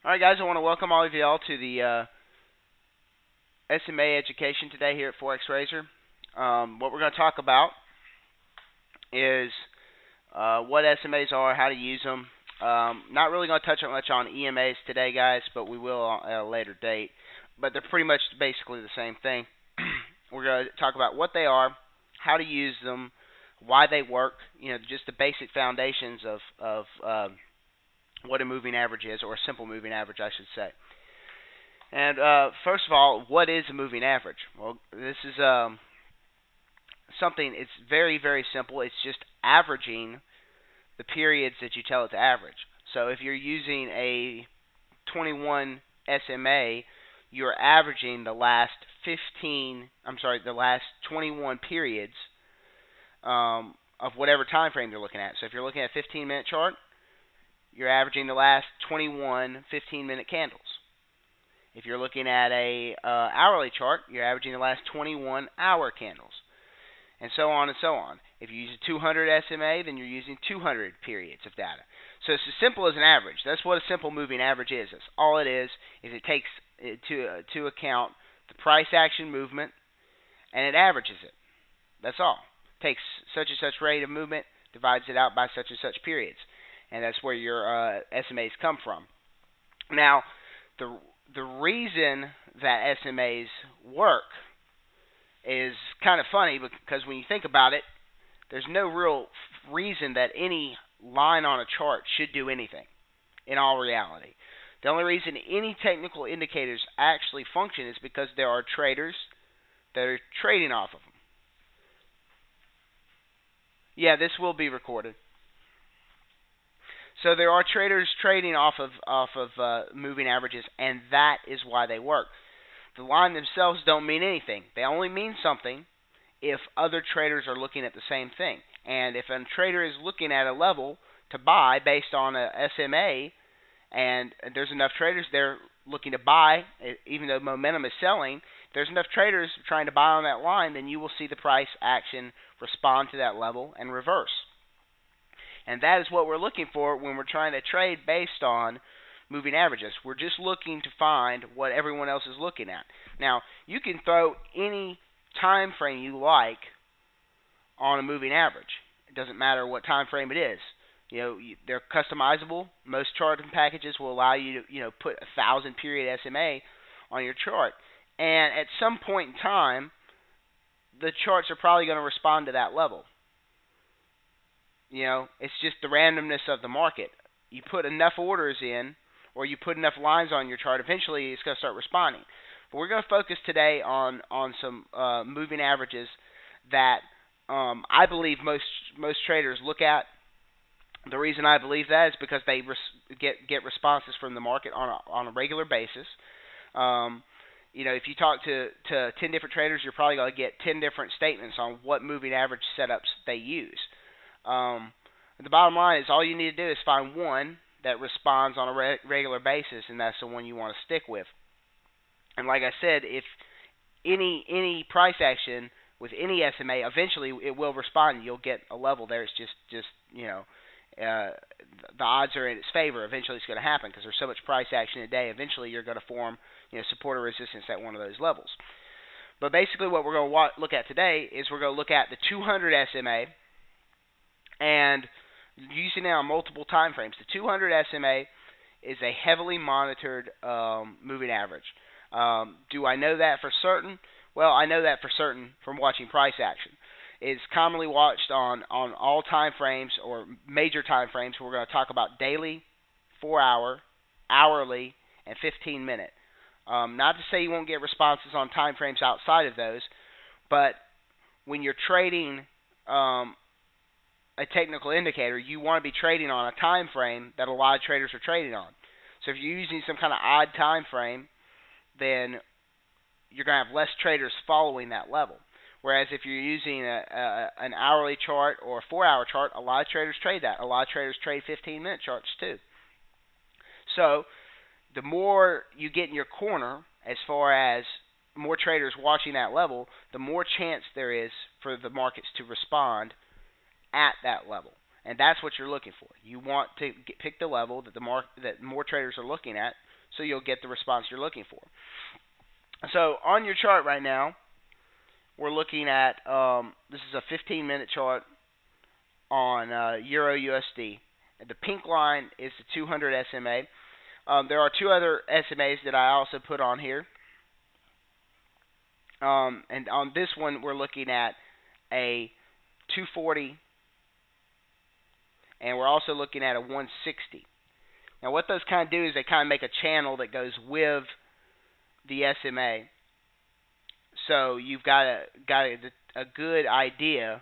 All right, guys, I want to welcome all of y'all to the SMA education today here at Forex Razor. What we're going to talk about is what SMAs are, how to use them. Not really going to touch much on EMAs today, guys, but we will at a later date. But they're pretty much basically the same thing. We're going to talk about what they are, how to use them, why they work. Just the basic foundations of what a moving average is, or a simple moving average, I should say. And first of all, what is a moving average? Well, this is something. It's very, very simple. It's just averaging the periods that you tell it to average. So if you're using a 21 SMA, you're averaging the last 21 periods of whatever time frame you're looking at. So if you're looking at a 15-minute chart, you're averaging the last 21 15-minute candles. If you're looking at a hourly chart, you're averaging the last 21 hour candles, and so on and so on. If you use a 200 SMA, then you're using 200 periods of data. So it's as simple as an average. That's what a simple moving average is. That's all it is it takes to account the price action movement, and it averages it. That's all. It takes such and such rate of movement, divides it out by such and such periods, and that's where your SMAs come from. Now, the reason that SMAs work is kind of funny, because when you think about it, there's no real reason that any line on a chart should do anything in all reality. The only reason any technical indicators actually function is because there are traders that are trading off of them. Yeah, this will be recorded. So there are traders trading off of moving averages, and that is why they work. The line themselves don't mean anything. They only mean something if other traders are looking at the same thing. And if a trader is looking at a level to buy based on a SMA, and there's enough traders there looking to buy, even though momentum is selling, if there's enough traders trying to buy on that line, then you will see the price action respond to that level and reverse. And that is what we're looking for when we're trying to trade based on moving averages. We're just looking to find what everyone else is looking at. Now, you can throw any time frame you like on a moving average. It doesn't matter what time frame it is. They're customizable. Most charting packages will allow you to put 1,000 period SMA on your chart. And at some point in time, the charts are probably going to respond to that level. It's just the randomness of the market. You put enough orders in, or you put enough lines on your chart, eventually it's going to start responding. But we're going to focus today on some moving averages that I believe most traders look at. The reason I believe that is because they get responses from the market on a regular basis. If you talk to 10 different traders, you're probably going to get 10 different statements on what moving average setups they use. The bottom line is all you need to do is find one that responds on a regular basis, and that's the one you want to stick with. And like I said, if any price action with any SMA, eventually it will respond. You'll get a level there. It's just the odds are in its favor. Eventually it's going to happen because there's so much price action a day. Eventually you're going to form support or resistance at one of those levels. But basically what we're going to look at today is we're going to look at the 200 SMA, and using it on multiple time frames. The 200 SMA is a heavily monitored moving average. Do I know that for certain? Well, I know that for certain from watching price action. It's commonly watched on all time frames or major time frames. We're going to talk about daily, 4-hour, hourly, and 15-minute. Not to say you won't get responses on time frames outside of those, but when you're trading a technical indicator, you want to be trading on a time frame that a lot of traders are trading on. So if you're using some kind of odd time frame, then you're going to have less traders following that level. Whereas if you're using an hourly chart or a 4-hour chart, a lot of traders trade that. A lot of traders trade 15-minute charts too. So the more you get in your corner, as far as more traders watching that level, the more chance there is for the markets to respond at that level. And that's what you're looking for. You want to pick the level that that more traders are looking at, so you'll get the response you're looking for. So on your chart right now, we're looking at this is a 15-minute chart on Euro USD. And the pink line is the 200 SMA. There are two other SMAs that I also put on here. And on this one, we're looking at a 240, and we're also looking at a 160. Now, what those kind of do is they kind of make a channel that goes with the SMA. So you've got a good idea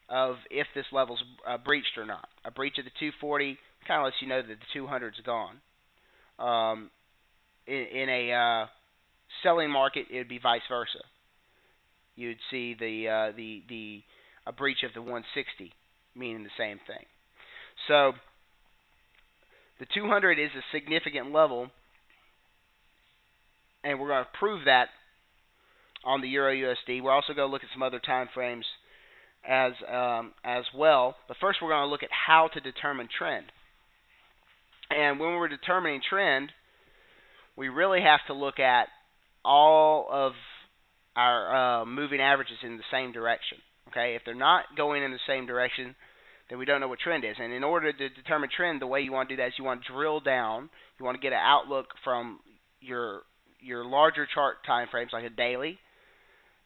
of if this level's breached or not. A breach of the 240 kind of lets you know that the 200's gone. In a selling market, it would be vice versa. You'd see a breach of the 160, meaning the same thing. So the 200 is a significant level, and we're going to prove that on the Euro USD. We're also going to look at some other time frames as well. But first, we're going to look at how to determine trend. And when we're determining trend, we really have to look at all of our moving averages in the same direction. Okay, if they're not going in the same direction, then we don't know what trend is. And in order to determine trend, the way you want to do that is you want to drill down. You want to get an outlook from your larger chart time frames, like a daily,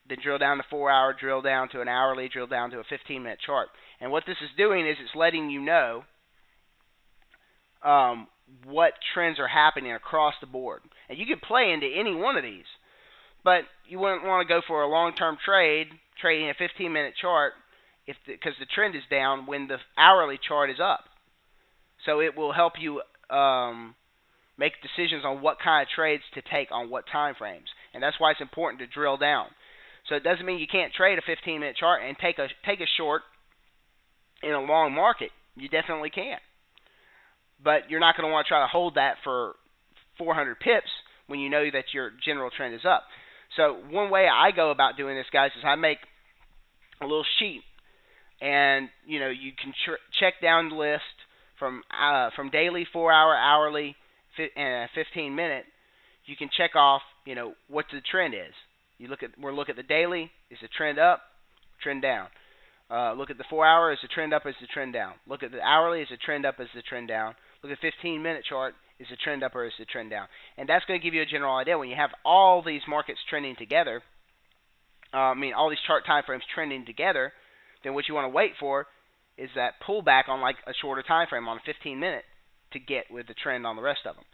then drill down to 4 hour, drill down to an hourly, drill down to a 15-minute chart. And what this is doing is it's letting you know what trends are happening across the board. And you can play into any one of these, but you wouldn't want to go for a long-term trade, trading a 15-minute chart, because the trend is down when the hourly chart is up. So it will help you make decisions on what kind of trades to take on what time frames. And that's why it's important to drill down. So it doesn't mean you can't trade a 15-minute chart and take a short in a long market. You definitely can. But you're not going to want to try to hold that for 400 pips when you know that your general trend is up. So one way I go about doing this, guys, is I make a little sheet, and you can check down the list from daily, 4 hour, hourly, and 15-minute. You can check off, what the trend is. We'll look at the daily. Is the trend up? Trend down. Look at the 4 hour. Is the trend up? Is the trend down? Look at the hourly. Is the trend up? Is the trend down? Look at the 15-minute chart. Is the trend up or is the trend down? And that's going to give you a general idea. When you have all these markets trending together, all these chart time frames trending together, then what you want to wait for is that pullback on like a shorter time frame, on a 15-minute, to get with the trend on the rest of them.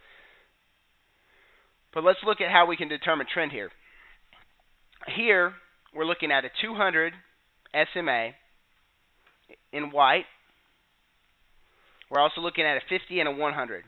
But let's look at how we can determine trend here. Here, we're looking at a 200 SMA in white. We're also looking at a 50 and a 100.